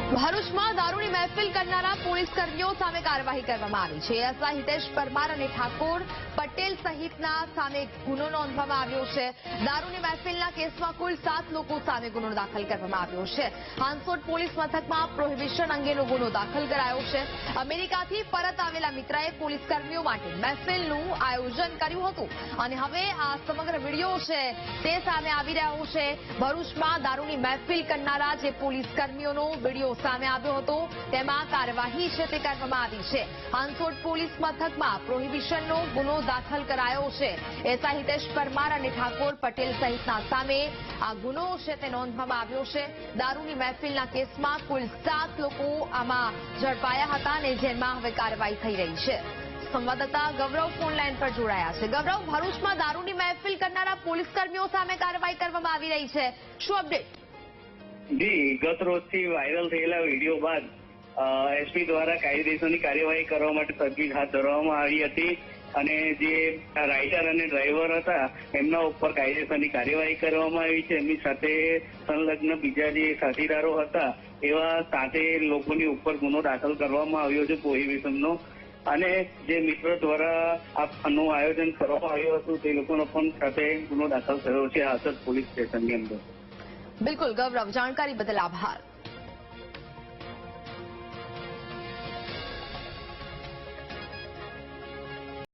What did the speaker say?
ભરૂચમાં દારૂની મહેફિલ કરનારા પોલીસ કર્મીઓ સામે કાર્યવાહી કરવામાં આવી છે. એસઆઈ હિતેશ પરમાર અને ઠાકોર પટેલ સહિતના સામે ગુનો નોંધવામાં આવ્યો છે. દારૂની મહેફિલના કેસમાં કુલ 7 લોકો સામે ગુનો દાખલ કરવામાં આવ્યો છે. હાંસોટ પોલીસ મથકમાં પ્રોહિબિશન અંગેનો ગુનો દાખલ કરાયો છે. અમેરિકાથી પરત આવેલા મિત્રએ પોલીસ કર્મીઓ માટે મહેફિલનું આયોજન કર્યું હતું અને હવે આ સમગ્ર વિડીયો છે તે સામે આવી રહ્યો છે. ભરૂચમાં દારૂની મહેફિલ કરનારા જે પોલીસ કર્મીઓનો વિડીયો સામે આવ્યો હતો તેમાં કાર્યવાહી છે તે કરવામાં આવી છે. હાંસોટ પોલીસ મથકમાં પ્રોહિબિશનનો ગુનો દાખલ કરાયો છે. એસઆઈ હિતેશ પરમાર અને ઠાકોર પટેલ સહિતના સામે આ ગુનો છે તે નોંધવામાં આવ્યો છે. દારૂની મહેફિલના કેસમાં કુલ 7 લોકો આમાં ઝડપાયા હતા અને જેમાં હવે કાર્યવાહી થઈ રહી છે. સંવાદદાતા ગૌરવ ફોન લાઈન પર જોડાયા છે. ગૌરવ, ભરૂચમાં દારૂની મહેફિલ કરનારા પોલીસ કર્મીઓ સામે કાર્યવાહી કરવામાં આવી રહી છે, શું અપડેટ? જી, ગત રોજથી વાયરલ થયેલા વિડીયો બાદ એસપી દ્વારા કાયદેસરની કાર્યવાહી કરવા માટે તજવીજ હાથ ધરવામાં આવી હતી અને જે રાઇડર અને ડ્રાઈવર હતા એમના ઉપર કાયદેસરની કાર્યવાહી કરવામાં આવી છે. એમની સાથે સંલગ્ન બીજા જે સાથીદારો હતા એવા 7 લોકોની ઉપર ગુનો દાખલ કરવામાં આવ્યો છે પ્રોહિબિશનનો. અને જે મિત્ર દ્વારા આનું આયોજન કરવામાં આવ્યું હતું તે લોકોનો પણ સાથે ગુનો દાખલ થયો છે હાંસોટ પોલીસ સ્ટેશનની અંદર. બિલકુલ ગૌરવ, જાણકારી બદલ આભાર.